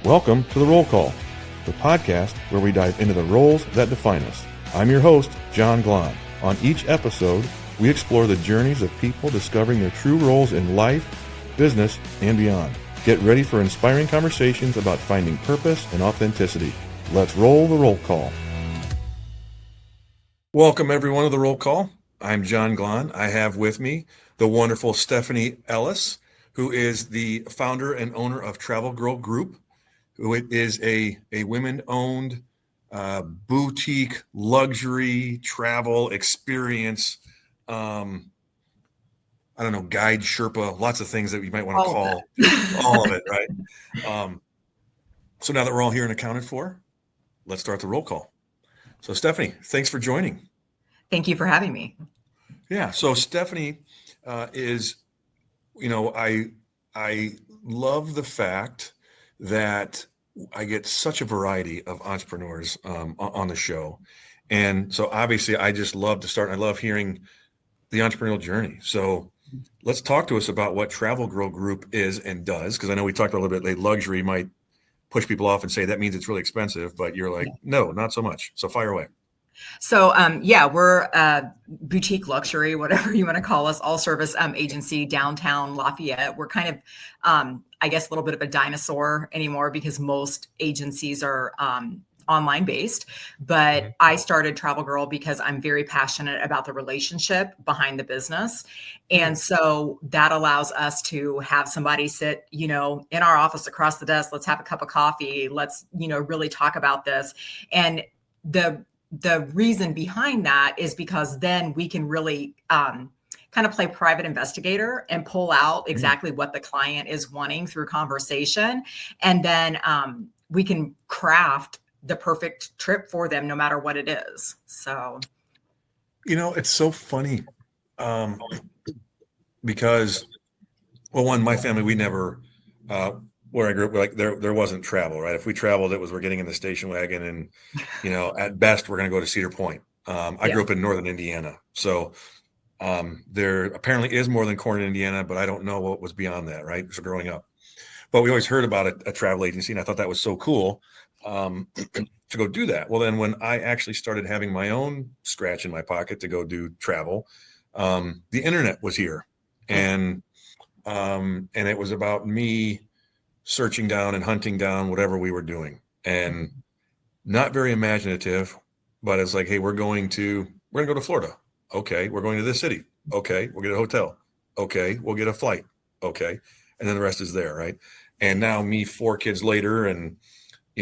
Welcome to The Roll Call, the podcast where we dive into the roles that define us. I'm your host, John Glahn. On each episode, we explore the journeys of people discovering their true roles in life, business, and beyond. Get ready for inspiring conversations about finding purpose and authenticity. Let's roll the roll call. Welcome, everyone, to The Roll Call. I'm John Glahn. I have with me the wonderful Stephanie Ellis, who is the founder and owner of Travel Girl Group, who is a women-owned boutique luxury travel experience. I don't know, guide, Sherpa, lots of things that you might want to call all of it, right? So now that we're all here and accounted for, let's start the roll call. So Stephanie, thanks for joining. Thank you for having me. Yeah. So Stephanie is, I love the fact that I get such a variety of entrepreneurs on the show. And so obviously I just love to start. I love hearing the entrepreneurial journey. So let's talk to us about what Travel Girl Group is and does. Because I know we talked a little bit, like luxury might push people off and say that means it's really expensive, but you're like, no, not so much. So fire away. So, we're a boutique luxury, whatever you want to call us, all service agency downtown Lafayette. We're kind of, I guess, a little bit of a dinosaur anymore because most agencies are online based. But I started Travel Girl because I'm very passionate about the relationship behind the business. And so that allows us to have somebody sit, in our office across the desk. Let's have a cup of coffee. Let's, really talk about this. And the reason behind that is because then we can really kind of play private investigator and pull out exactly what the client is wanting through conversation. And then we can craft the perfect trip for them, no matter what it is. So, it's so funny because, well, one, my family, we never, where I grew up, like there wasn't travel, right? If we traveled, we're getting in the station wagon and, at best we're going to go to Cedar Point. I grew up in northern Indiana. So there apparently is more than corn in Indiana, but I don't know what was beyond that, right? So growing up, but we always heard about a travel agency and I thought that was so cool to go do that. Well, then when I actually started having my own scratch in my pocket to go do travel, the internet was here and it was about me searching down and hunting down whatever we were doing, and not very imaginative, but it's like, hey, we're going to go to Florida. Okay. We're going to this city. Okay. We'll get a hotel. Okay. We'll get a flight. Okay. And then the rest is there. Right. And now me, 4 kids later, and,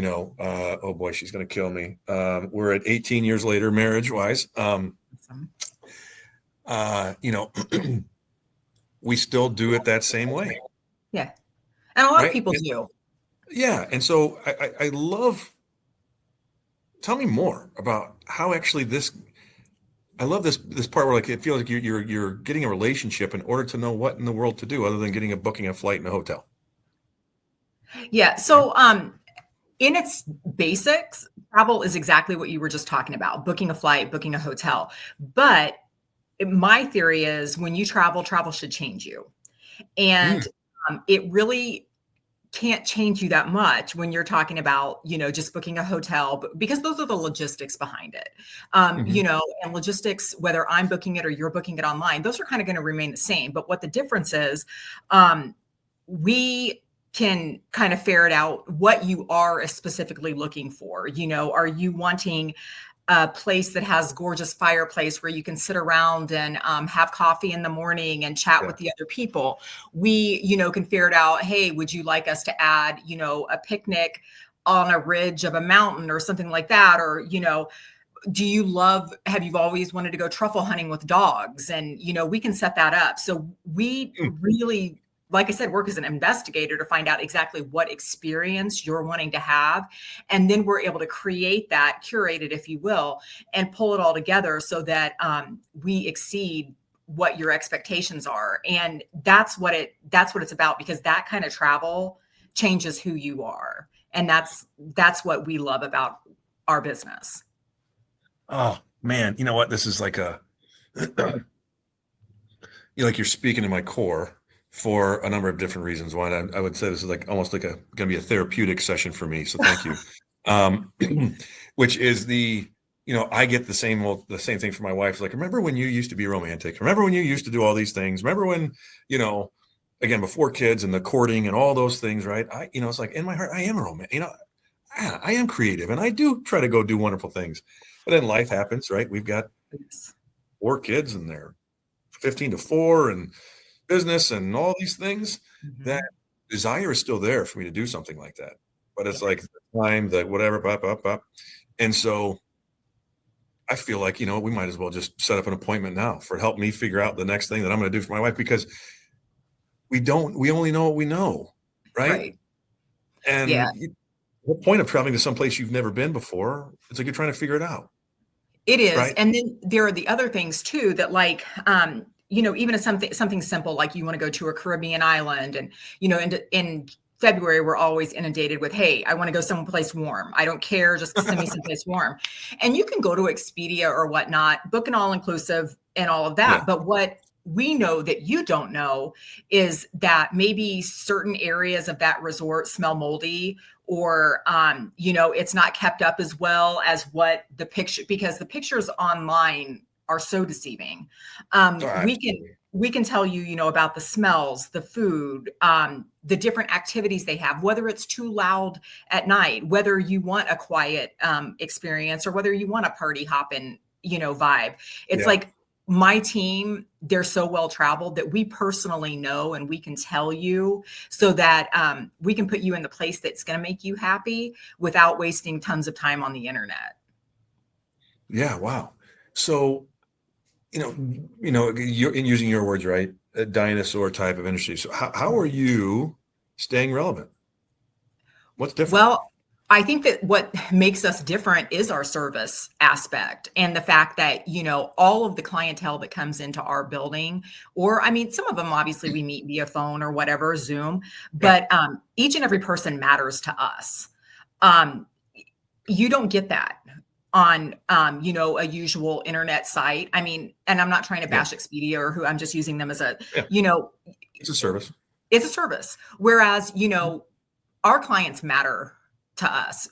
oh boy, she's going to kill me. We're at 18 years later, marriage wise, we still do it that same way. Yeah. And a lot of people do. Yeah. And so I love, tell me more about how actually I love this part where like it feels like you're getting a relationship in order to know what in the world to do other than booking a flight and a hotel. Yeah. So in its basics, travel is exactly what you were just talking about, booking a flight, booking a hotel. But my theory is when you travel should change you. And it really can't change you that much when you're talking about, just booking a hotel, because those are the logistics behind it. And logistics, whether I'm booking it or you're booking it online, those are kind of going to remain the same. But what the difference is, we can kind of ferret out what you are specifically looking for. Are you wanting a place that has gorgeous fireplace where you can sit around and have coffee in the morning and chat with the other people? We, can ferret out, hey, would you like us to add, a picnic on a ridge of a mountain or something like that? Or, have you always wanted to go truffle hunting with dogs? And, we can set that up. So we really, like I said, work as an investigator to find out exactly what experience you're wanting to have. And then we're able to create that, curate it, if you will, and pull it all together so that we exceed what your expectations are. And that's what it's about, because that kind of travel changes who you are. And that's what we love about our business. Oh man. You know what? This is like like you're speaking to my core. for a number of different reasons. One, I would say this is like almost like going to be a therapeutic session for me. So thank you. Um, which is I get the same thing for my wife. Like, remember when you used to be romantic? Remember when you used to do all these things? Remember when, you know, again, before kids and the courting and all those things, right? It's like in my heart, I am a romantic, I am creative and I do try to go do wonderful things. But then life happens, right? We've got Yes. 4 kids and they're 15 to 4 and business and all these things. That Mhm. desire is still there for me to do something like that. But it's Yeah. like the time that whatever, bop, bop, bop. And so I feel like, we might as well just set up an appointment now for help me figure out the next thing that I'm going to do for my wife because we only know what we know. Right. Right. Yeah. And the point of traveling to some place you've never been before, it's like you're trying to figure it out. It is, Right. and then there are the other things too that like, even if something simple like you want to go to a Caribbean island, and in February we're always inundated with, hey, I want to go someplace warm. I don't care, just send me someplace warm, and you can go to Expedia or whatnot, book an all inclusive and all of Yeah. that. But what we know that you don't know is that maybe certain areas of that resort smell moldy, or it's not kept up as well as what the picture, because the pictures online are so deceiving. Oh, We can absolutely. tell you, about the smells, the food, the different activities they have, whether it's too loud at night, whether you want a quiet experience, or whether you want a party hopping, vibe. It's Yeah. like my team, they're so well traveled that we personally know and we can tell you, so that we can put you in the place that's going to make you happy without wasting tons of time on the internet. Yeah. Wow. So, you're in using your words, right? A dinosaur type of industry. So how are you staying relevant? What's different? Well, I think that what makes us different is our service aspect, and the fact that, all of the clientele that comes into our building, or I mean, some of them obviously we meet via phone or whatever, Zoom, Yeah. but each and every person matters to us. Um, you don't get that on a usual internet site. I mean, and I'm not trying to Yeah. bash Expedia or who, I'm just using them as a, Yeah. you know, It's a service. it's a service. Whereas, our clients matter to us.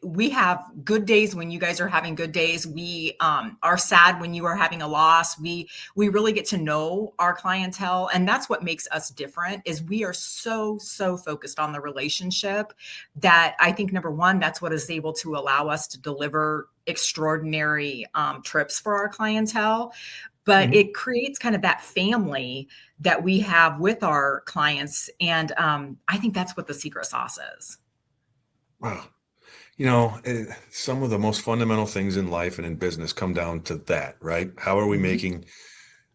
We have good days when you guys are having good days. We are sad when you are having a loss. We really get to know our clientele, and that's what makes us different. Is we are so focused on the relationship, that I think number one, that's what is able to allow us to deliver extraordinary trips for our clientele. But Mhm. it creates kind of that family that we have with our clients. And I think that's what the secret sauce is. Wow. Some of the most fundamental things in life and in business come down to that, right? How are we Mhm, making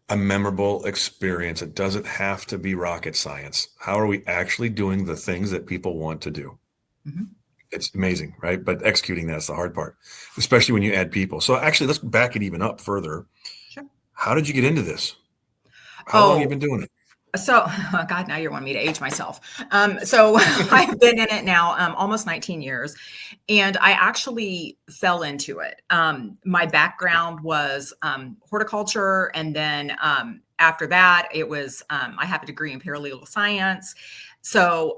a memorable experience? It doesn't have to be rocket science. How are we actually doing the things that people want to do? mhm. It's amazing, right? But executing that's the hard part, especially when you add people. So actually, let's back it even up further. Sure. How did you get into this? How long you Oh, been doing it? so God, now you want me to age myself. So I've been in it now almost 19 years, and I actually fell into it. My background was horticulture, and then after that, it was I have a degree in paralegal science. So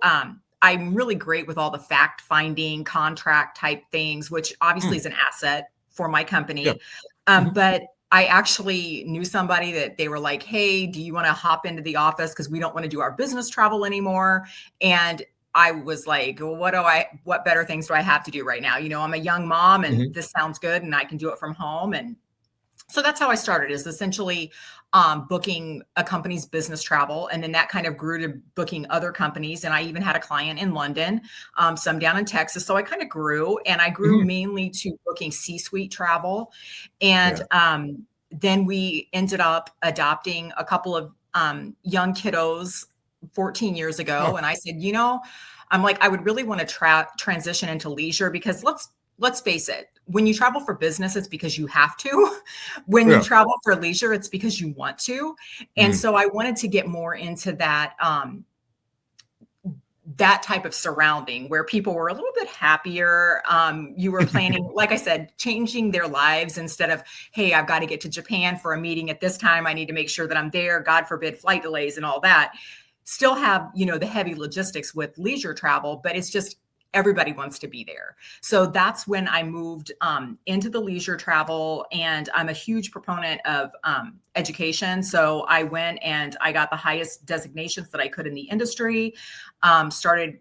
I'm really great with all the fact finding, contract type things, which obviously Hmm. is an asset for my Yeah. company. Mhm. But I actually knew somebody that they were like, "Hey, do you want to hop into the office? Because we don't want to do our business travel anymore." And I was like, well, what better things do I have to do right now? I'm a young mom and Mhm. this sounds good and I can do it from home. And so that's how I started, is essentially booking a company's business travel. And then that kind of grew to booking other companies. And I even had a client in London, some down in Texas. So I kind of grew, and I grew Mhm. mainly to booking C-suite travel. And Yeah. then we ended up adopting a couple of young kiddos 14 years ago. Oh, And I said, I'm like, I would really want to transition into leisure, because let's face it, when you travel for business, it's because you have to. When you yeah. travel for leisure, it's because you want to. And Mm. so I wanted to get more into that type of surrounding where people were a little bit happier. You were planning, like I said, changing their lives instead of, hey, I've got to get to Japan for a meeting at this time. I need to make sure that I'm there. God forbid flight delays and all that. still have, the heavy logistics with leisure travel, but it's just everybody wants to be there. So that's when I moved into the leisure travel, and I'm a huge proponent of education. So I went and I got the highest designations that I could in the industry, started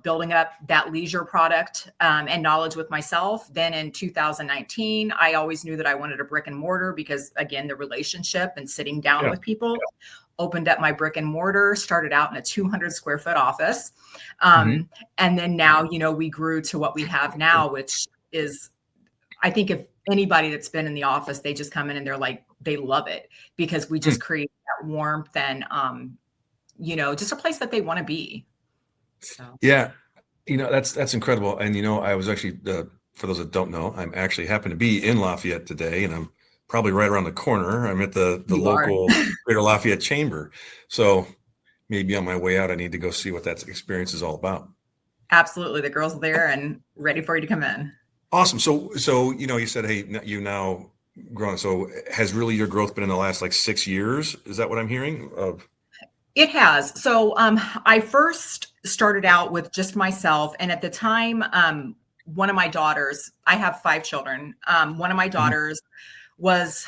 building up that leisure product and knowledge with myself. Then in 2019, I always knew that I wanted a brick and mortar because, again, the relationship and sitting down with people. Opened up my brick and mortar, started out in a 200 square foot office. And then now, we grew to what we have now, which is, I think if anybody that's been in the office, they just come in and they're like, they love it because we just create that warmth and, just a place that they want to be. So. Yeah. That's incredible. And, I was actually, for those that don't know, I'm actually happen to be in Lafayette today, and I'm probably right around the corner. I'm at the local Greater Lafayette Chamber. So maybe on my way out, I need to go see what that experience is all about. Absolutely. The girls are there and ready for you to come in. Awesome. So, you said, hey, you now grown. So has really your growth been in the last like 6 years? Is that what I'm hearing of? It has. So I first started out with just myself. And at the time, one of my daughters, I have 5 children. One of my daughters was,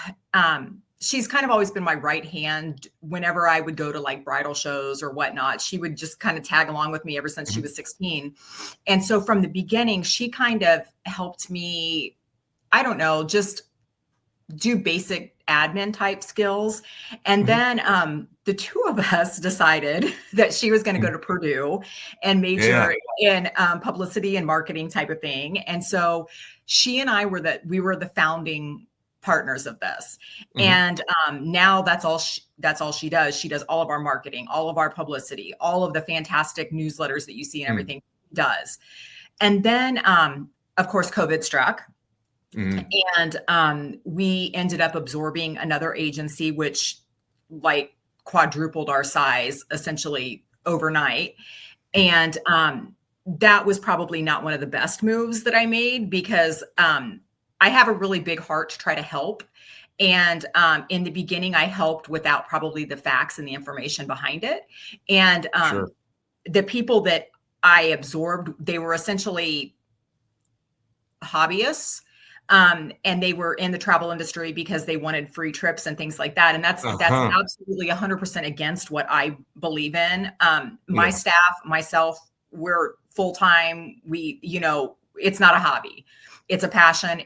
she's kind of always been my right hand whenever I would go to like bridal shows or whatnot. She would just kind of tag along with me ever since she was 16. And so from the beginning, she kind of helped me, I don't know, just do basic admin type skills. And then the two of us decided that she was going to go to Purdue and major in publicity and marketing type of thing. And so she and I were the founding partners of this. And now that's all she does. She does all of our marketing, all of our publicity, all of the fantastic newsletters that you see and everything she does. And then, of course, COVID struck. And we ended up absorbing another agency, which like quadrupled our size essentially overnight. And that was probably not one of the best moves that I made because I have a really big heart to try to help. And in the beginning, I helped without probably the facts and the information behind it. And the people that I absorbed, they were essentially hobbyists. And they were in the travel industry because they wanted free trips and things like that. And that's absolutely 100% against what I believe in. My staff, myself, we're full-time. We, it's not a hobby. It's a passion.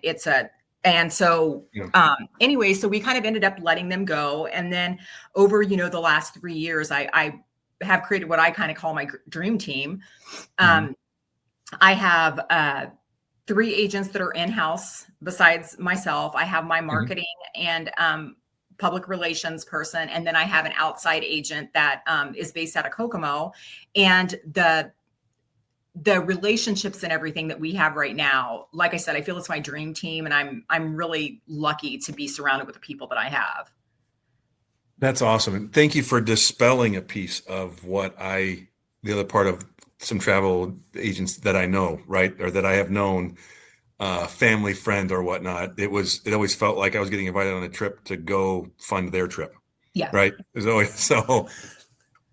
Anyway, so we kind of ended up letting them go. And then over, the last 3 years, I have created what I kind of call my dream team. I have 3 agents that are in-house besides myself. I have my marketing and public relations person. And then I have an outside agent that is based out of Kokomo. And the relationships and everything that we have right now, like I said, I feel it's my dream team. And I'm really lucky to be surrounded with the people that I have. That's awesome. And thank you for dispelling a piece of the other part of some travel agents that I know, right? Or that I have known, family, friend, or whatnot. It always felt like I was getting invited on a trip to go fund their trip. Yeah. Right. So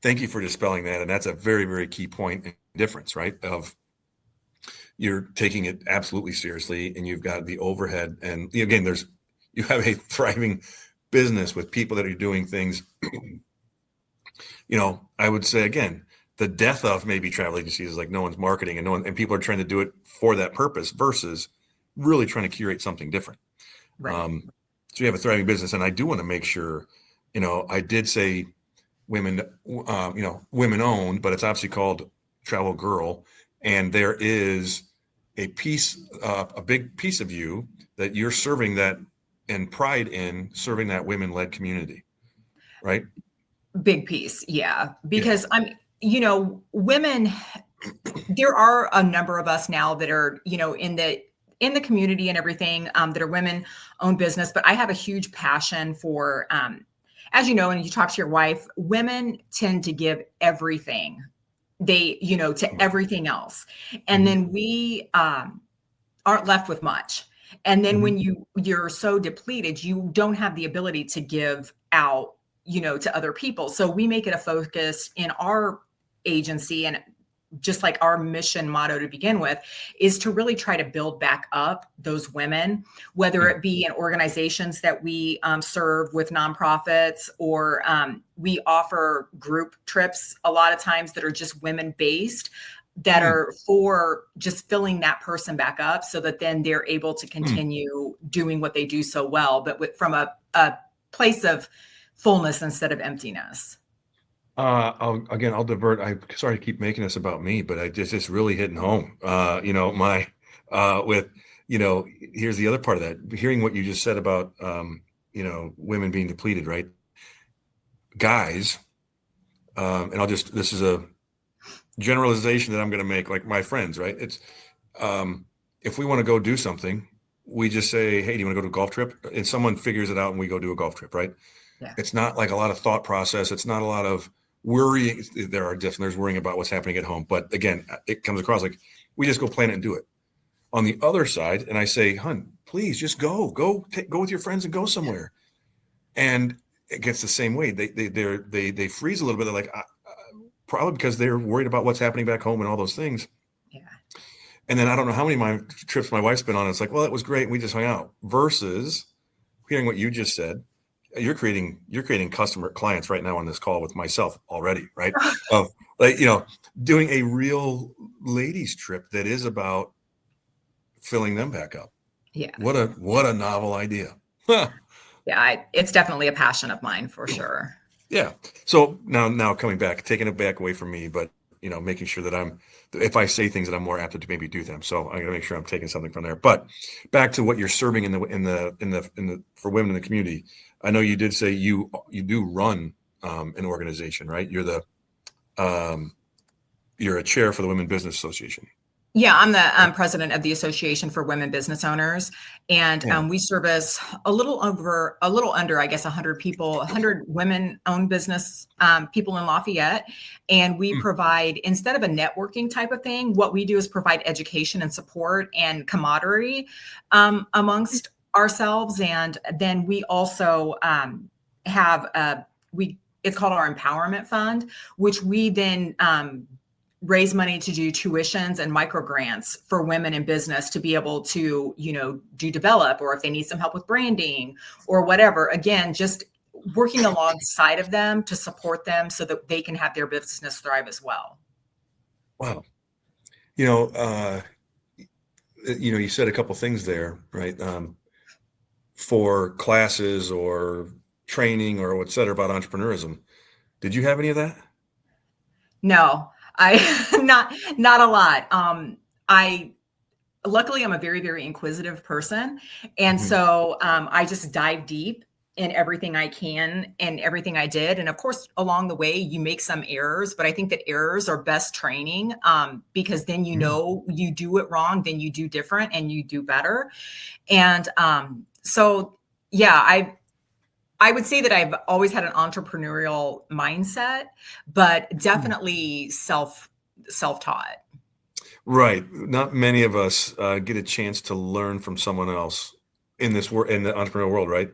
thank you for dispelling that. And that's a very, very key point and difference, right? Of you're taking it absolutely seriously and you've got the overhead. And again, you have a thriving business with people that are doing things, I would say again, the death of maybe travel agencies is like no one's marketing and people are trying to do it for that purpose versus really trying to curate something different. Right. So you have a thriving business, and I do want to make sure, I did say women, women owned, but it's obviously called Travel Girl, and there is a big piece of you that you're serving that and pride in serving that women-led community, right? Big piece, yeah, because women, there are a number of us now that are, in the community and everything, that are women-owned business. But I have a huge passion for, as you know, and you talk to your wife, women tend to give everything to everything else. And then we aren't left with much. And then when you're so depleted, you don't have the ability to give out to other people. So we make it a focus in our agency, and just like our mission motto to begin with, is to really try to build back up those women, whether it be in organizations that we serve with nonprofits, or we offer group trips a lot of times that are just women based, that are for just filling that person back up so that then they're able to continue doing what they do so well, but from a place of fullness instead of emptiness. I'll divert. I sorry to keep making this about me, but it's really hitting home. With, here's the other part of that. Hearing what you just said about, women being depleted, right? Guys, and this is a generalization that I'm going to make, like my friends, right? It's, if we want to go do something, we just say, hey, do you want to go to a golf trip? And someone figures it out and we go do a golf trip, right? Yeah. It's not like a lot of thought process. It's not a lot of worrying. There's worrying about what's happening at home. But again, it comes across like we just go plan it and do it. On the other side, and I say, hun, please just go with your friends and go somewhere. And it gets the same way. They freeze a little bit. They're like, probably because they're worried about what's happening back home and all those things. Yeah. And then I don't know how many trips my wife's been on. It's like, well, it was great. We just hung out. Versus hearing what you just said. You're creating customer clients right now on this call with myself already, right? Of like, doing a real ladies trip that is about filling them back up. Yeah. What a novel idea. Yeah, it's definitely a passion of mine for sure. Yeah. So now coming back, taking it back away from me, but making sure that if I say things that I'm more apt to maybe do them. So I'm going to make sure I'm taking something from there. But back to what you're serving in the for women in the community. I know you did say you do run an organization, right? You're a chair for the Women Business Association. Yeah, I'm the president of the Association for Women Business Owners, and we service a little under, I guess, 100 people, 100 women-owned business people in Lafayette, and we provide, instead of a networking type of thing, what we do is provide education and support and camaraderie amongst ourselves, and then we also have it's called our Empowerment Fund, which we then raise money to do tuitions and micro grants for women in business to be able to, do develop, or if they need some help with branding or whatever. Again, just working alongside of them to support them so that they can have their business thrive as well. Wow. You said a couple things there, right? For classes or training or et cetera about entrepreneurism. Did you have any of that? No. Not a lot. Luckily I'm a very, very inquisitive person. And so I just dive deep in everything I can and everything I did. And of course, along the way, you make some errors, but I think that errors are best training because then you do it wrong, then you do different and you do better. And so, yeah, I would say that I've always had an entrepreneurial mindset, but definitely self-taught. Right. Not many of us get a chance to learn from someone else in the entrepreneurial world, right?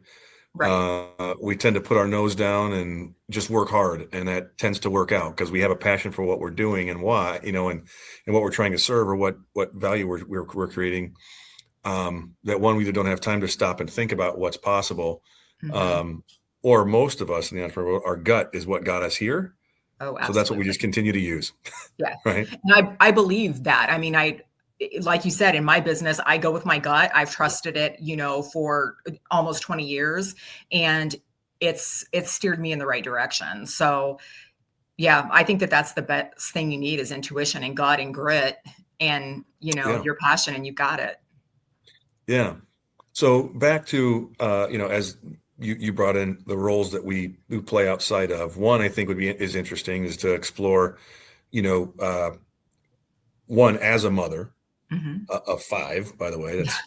Right. We tend to put our nose down and just work hard, and that tends to work out because we have a passion for what we're doing and why, and what we're trying to serve or what value we're creating. That one, we either don't have time to stop and think about what's possible. Or most of us in the entrepreneurial world, our gut is what got us here. Oh, absolutely. So that's what we just continue to use. Yeah. Right. And I believe that. I mean, like you said, in my business, I go with my gut. I've trusted it, for almost 20 years, and it's steered me in the right direction. So yeah, I think that that's the best thing you need is intuition and gut and grit and, your passion, and you got it. Yeah. So back to, as you brought in the roles that we play outside of, one, I think is interesting is to explore, one as a mother of 5, by the way, that's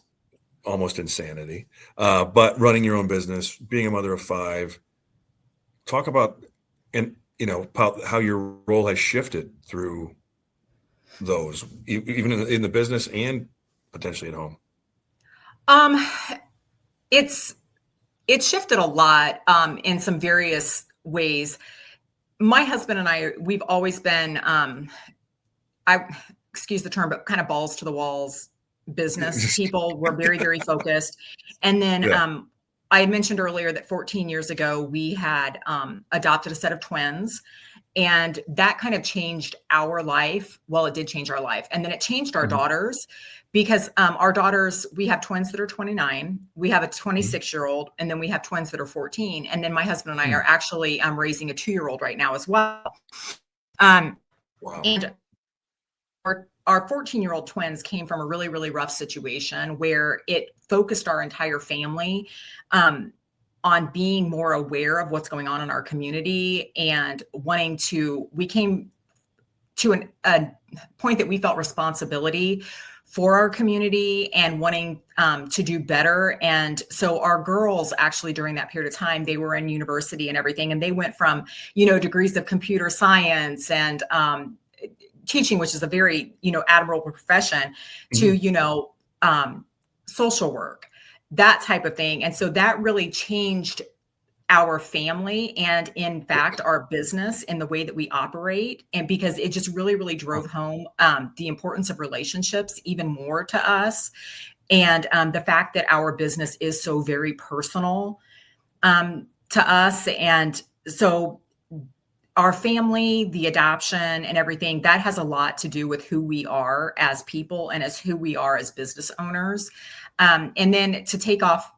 almost insanity. But running your own business, being a mother of 5, talk about, how your role has shifted through those, even in the business and potentially at home. It's shifted a lot in some various ways. My husband and I, we've always been, I excuse the term, but kind of balls to the walls business people. We're very, very focused. And then Yeah. I had mentioned earlier that 14 years ago, we had adopted a set of twins. And that kind of changed our life. Well, it did change our life. And then it changed our Mhm. daughters because our daughters, we have twins that are 29, we have a Mhm. 26-year-old, and then we have twins that are 14. And then my husband and I Mm. are actually raising a 2-year-old right now as well. Um, Wow. and our 14-year-old twins came from a really, really rough situation where it focused our entire family on being more aware of what's going on in our community and we came to a point that we felt responsibility for our community and wanting to do better. And so our girls actually during that period of time, they were in university and everything, and they went from, degrees of computer science and teaching, which is a very, admirable profession, to, Mhm. social work, that type of thing. And so that really changed our family and in fact our business and the way that we operate, and because it just really really drove home the importance of relationships even more to us, and the fact that our business is so very personal to us. And so our family, the adoption and everything, that has a lot to do with who we are as people and as who we are as business owners. And then to take off,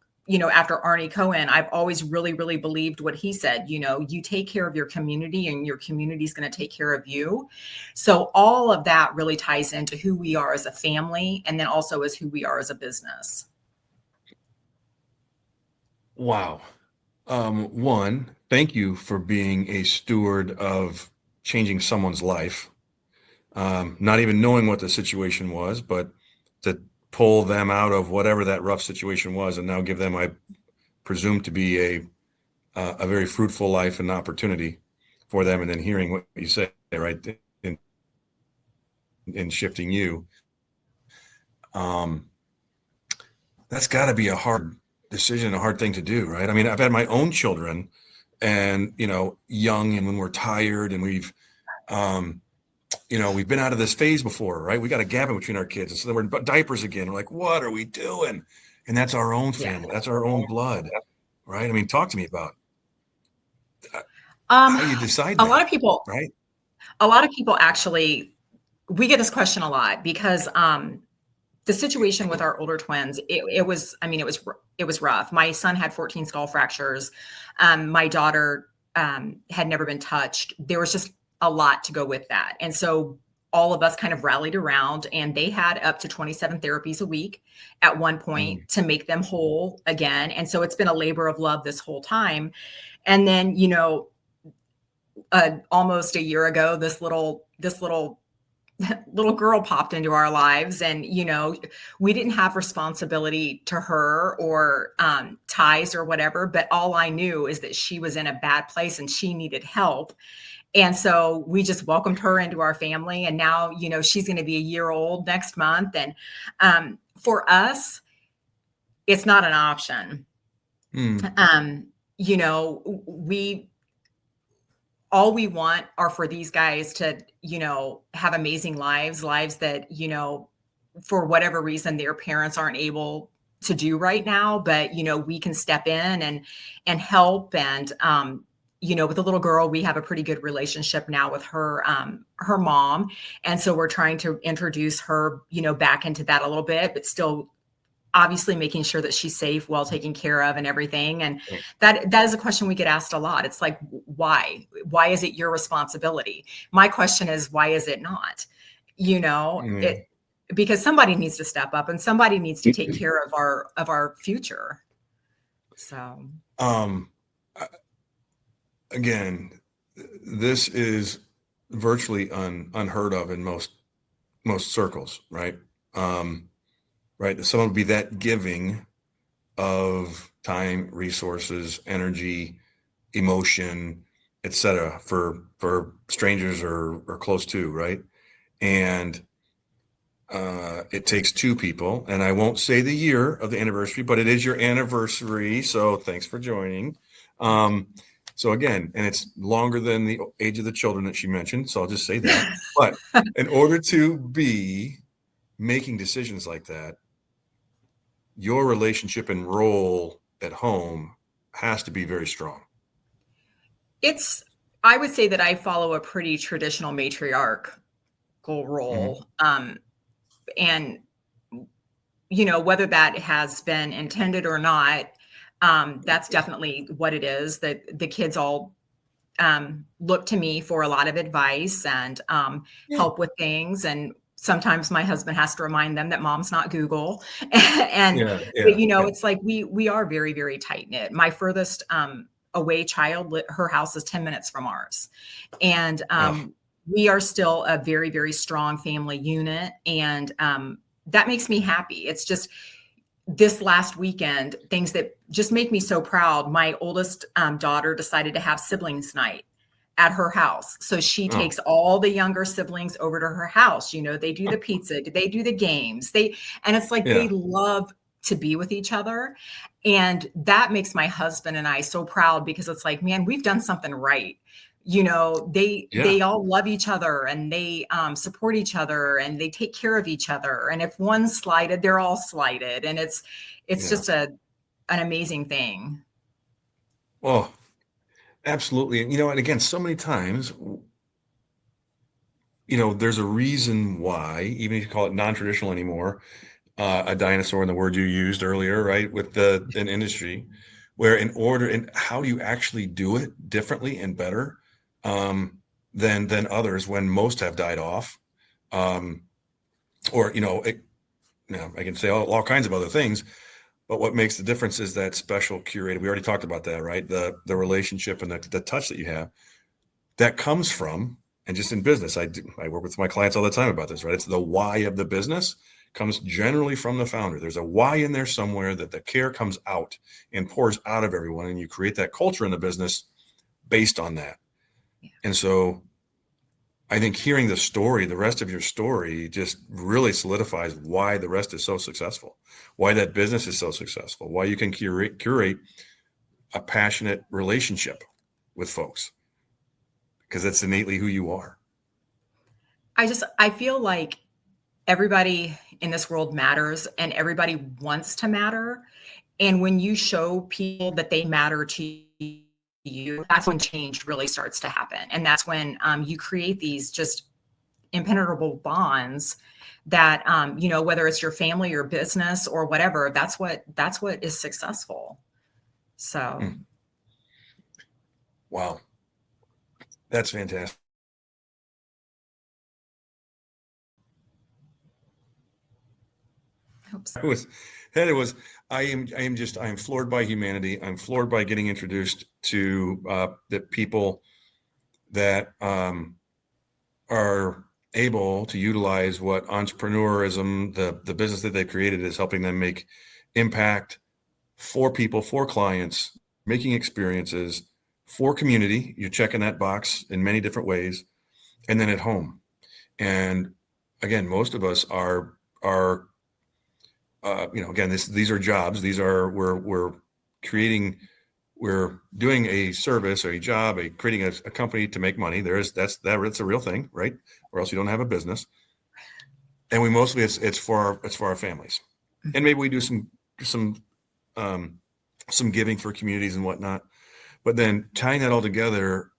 after Arnie Cohen, I've always really, really believed what he said, you take care of your community and your community is going to take care of you. So all of that really ties into who we are as a family and then also as who we are as a business. Wow. One, thank you for being a steward of changing someone's life. Not even knowing what the situation was, but to pull them out of whatever that rough situation was, and now give them, I presume, to be a very fruitful life and opportunity for them. And then hearing what you say, right, in shifting you, um, that's got to be a hard decision, a hard thing to do, right? I mean, I've had my own children, and young, and when we're tired, and um, we've been out of this phase before, right? We got a gap in between our kids. And so then we're in diapers again. We're like, what are we doing? And that's our own Yeah. family. That's our own blood, right? I mean, talk to me about Um, how you decide a lot that, of people, right? a lot of people actually, we get this question a lot because the situation with our older twins, it was, I mean, it was rough. My son had 14 skull fractures. My daughter had never been touched. There was just a lot to go with that. And so all of us kind of rallied around, and they had up to 27 therapies a week at one point Mm, to make them whole again. And so it's been a labor of love this whole time. And then, almost a year ago, this little little girl popped into our lives, and we didn't have responsibility to her or ties or whatever, but all I knew is that she was in a bad place and she needed help. And so we just welcomed her into our family, and now she's going to be a year old next month. And for us, it's not an option. mm, um we all we want are for these guys to, have amazing lives that, for whatever reason their parents aren't able to do right now, but we can step in and help. And with the little girl, we have a pretty good relationship now with her mom, and so we're trying to introduce her, back into that a little bit, but still obviously making sure that she's safe, well taken care of and everything. And mm, that is a question we get asked a lot. It's like, why is it your responsibility? My question is, why is it not? yeah. It, because somebody needs to step up and somebody needs to take care of our future. So Um, I- Again, this is virtually unheard of in most circles, right? Um, right. That someone would be that giving of time, resources, energy, emotion, etc. for strangers or close to, right? And it takes two people, and I won't say the year of the anniversary, but it is your anniversary, so thanks for joining. thank Um, So again, and it's longer than the age of the children that she mentioned. So I'll just say that. But in order to be making decisions like that, your relationship and role at home has to be very strong. It's, I would say that I follow a pretty traditional matriarchal Mm-hmm. role. And, you know, whether that has been intended or not, that's definitely what it is, that the kids all look to me for a lot of advice and Yeah. help with things. And sometimes my husband has to remind them that mom's not Google. And Yeah. but, Yeah. you know, Yeah. it's like we are very, very tight knit. My furthest away child, her house is 10 minutes from ours, and Oh, we are still a very, very strong family unit, and that makes me happy. It's just this last weekend, things that just make me so proud. My oldest daughter decided to have siblings night at her house. So she oh, takes all the younger siblings over to her house. You know, they do the pizza, they do the games. And it's like they yeah. love to be with each other. And that makes my husband and I so proud, because it's like, man, we've done something right. You know, Yeah. they all love each other, and they support each other, and they take care of each other. And if one's slighted, they're all slighted. And it's Yeah. just an amazing thing. Oh, absolutely. And, and again, so many times, there's a reason why, even if you call it non-traditional anymore, a dinosaur in the word you used earlier, right, with an industry where and how do you actually do it differently and better um, than others when most have died off, um, or I can say all kinds of other things, but what makes the difference is that special curated. We already talked about that, right? The relationship and the touch that you have that comes from, and just in business, I work with my clients all the time about this, right? It's the why of the business comes generally from the founder. There's a why in there somewhere that the care comes out and pours out of everyone, and you create that culture in the business based on that. Yeah. And so I think hearing the story, the rest of your story, just really solidifies why the rest is so successful, why that business is so successful, why you can curate a passionate relationship with folks, because that's innately who you are. I feel like everybody in this world matters, and everybody wants to matter. And when you show people that they matter to you, that's when change really starts to happen. And that's when you create these just impenetrable bonds that, you know, whether it's your family or business or whatever, that's what is successful. So Mm, wow, that's fantastic. oops. It was, and it was. I am floored by humanity. I'm floored by getting introduced to the people that are able to utilize what entrepreneurism, the business that they created, is helping them make impact for people, for clients, making experiences for community. You're checking that box in many different ways, and then at home. And again, most of us are again, these are jobs. These are we're creating, we're doing a service or a job, creating a company to make money. That's a real thing, right? Or else you don't have a business. And we mostly it's for our families, and maybe we do some um, some giving for communities and whatnot. But then tying that all together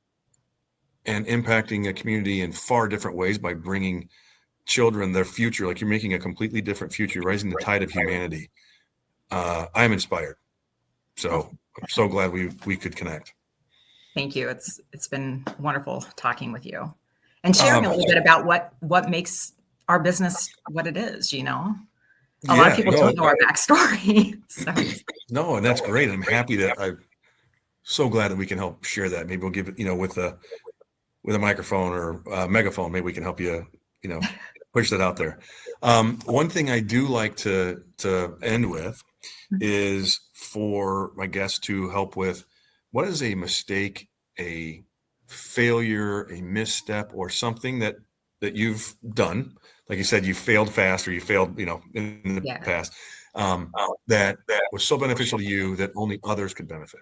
and impacting a community in far different ways by bringing children their future, like you're making a completely different future, rising the tide of humanity. I'm inspired. Well, So I'm so glad we could connect. thank you. It's been wonderful talking with you and sharing a Um, little bit about what makes our business what it is, you know. A lot of yeah, people don't know our backstory. So no, and that's great. I'm happy that I'm so glad that we can help share that. Maybe we'll give it, with a microphone or a megaphone, maybe we can help you know, push that out there. One thing I do like to end with is for my guests to help with what is a mistake, a failure, a misstep, or something that you've done. Like you said, you failed fast, or you failed, in the yeah. past, that was so beneficial to you that only others could benefit.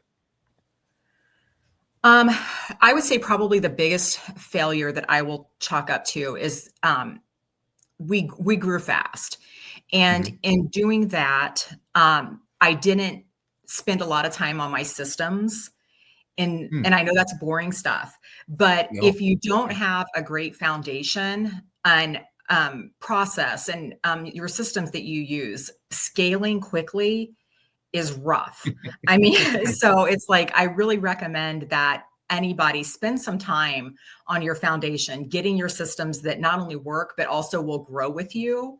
I would say probably the biggest failure that I will chalk up to is we grew fast, and Mhm. in doing that, I didn't spend a lot of time on my systems. And Hmm. I know that's boring stuff, but No. if you don't have a great foundation and process and your systems that you use, scaling quickly is rough. I mean, so it's like I really recommend that anybody spend some time on your foundation, getting your systems that not only work but also will grow with you.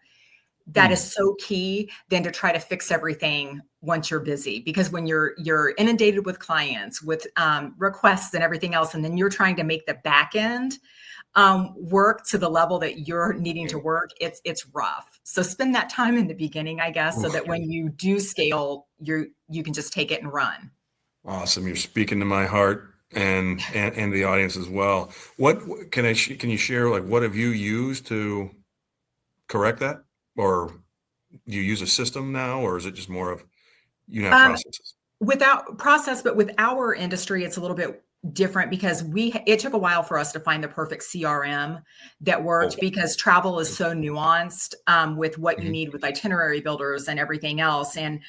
That is Hmm. so key than to try to fix everything once you're busy, because when you're inundated with clients, with requests and everything else, and then you're trying to make the back end work to the level that you're needing to work, it's rough. So spend that time in the beginning, I guess, so Oof. that when you do scale, you can just take it and run. Awesome. You're speaking to my heart and the audience as well. What can you share, like, what have you used to correct that? Or do you use a system now, or is it just more of you have Um, processes? Without process, but with our industry, it's a little bit different because it took a while for us to find the perfect CRM that Oh, worked, because travel is so nuanced with what you mhm. need with itinerary builders and everything else. And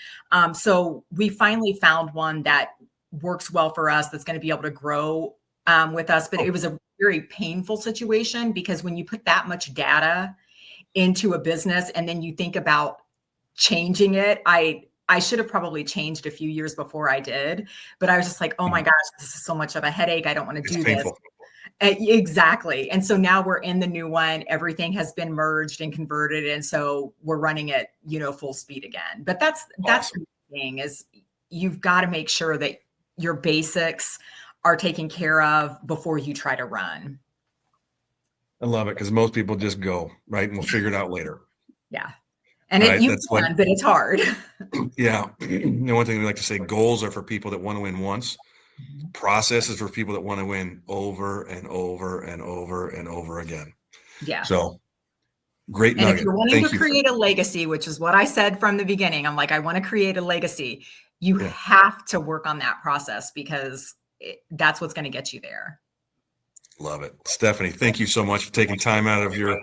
so we finally found one that works well for us, that's going to be able to grow with us. But Oh, it was a very painful situation, because when you put that much data into a business and then you think about changing it, I should have probably changed a few years before I did, but I was just like, "Oh my mhm. gosh, this is so much of a headache. I don't want to It's do this." painful. Exactly. And so now we're in the new one. Everything has been merged and converted, and so we're running at, full speed again. But that's Awesome. the thing, is you've got to make sure that your basics are taken care of before you try to run. I love it because most people just go, right? And we'll figure it out later. Yeah. And Right. you That's like, can, but it's hard. yeah. One thing we like to say, goals are for people that want to win once. Processes for people that want to win over and over and over and over again. Yeah. So great And if nugget. you're wanting to Thank you for, create a legacy, which is what I said from the beginning, I'm like, I want to create a legacy. You yeah, have to work on that process, because that's what's going to get you there. love it. Stephanie, thank you so much for taking time out of your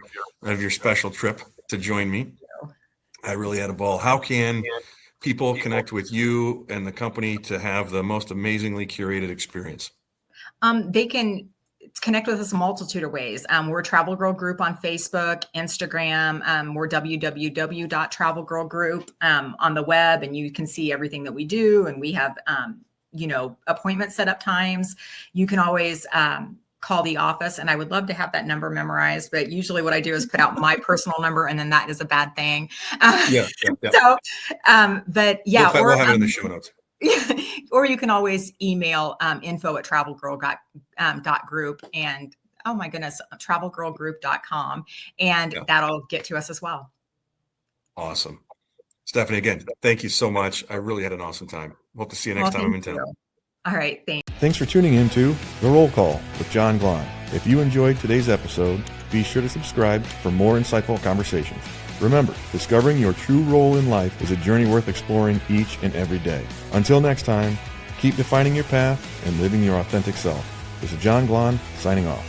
special trip to join me. I really had a ball. How can people connect with you and the company to have the most amazingly curated experience? They can connect with us a multitude of ways. We're Travel Girl Group on Facebook, Instagram. We're www.travelgirlgroup on the web, and you can see everything that we do. And we have, appointment setup times. You can always call the office, and I would love to have that number memorized. But usually, what I do is put out my personal number, and then that is a bad thing. Yeah, yeah, yeah. So, but yeah, We'll or have it in the show notes. or you can always email info@travelgirl.group, and oh my goodness, travelgirlgroup.com, and Yeah, that'll get to us as well. awesome. Stephanie, again, thank you so much. I really had an awesome time. Hope to see you next Well, time I'm thank in town. you. All right, thanks. Thanks for tuning in to The Roll Call with John Glahn. If you enjoyed today's episode, be sure to subscribe for more insightful conversations. Remember, discovering your true role in life is a journey worth exploring each and every day. Until next time, keep defining your path and living your authentic self. This is John Glahn signing off.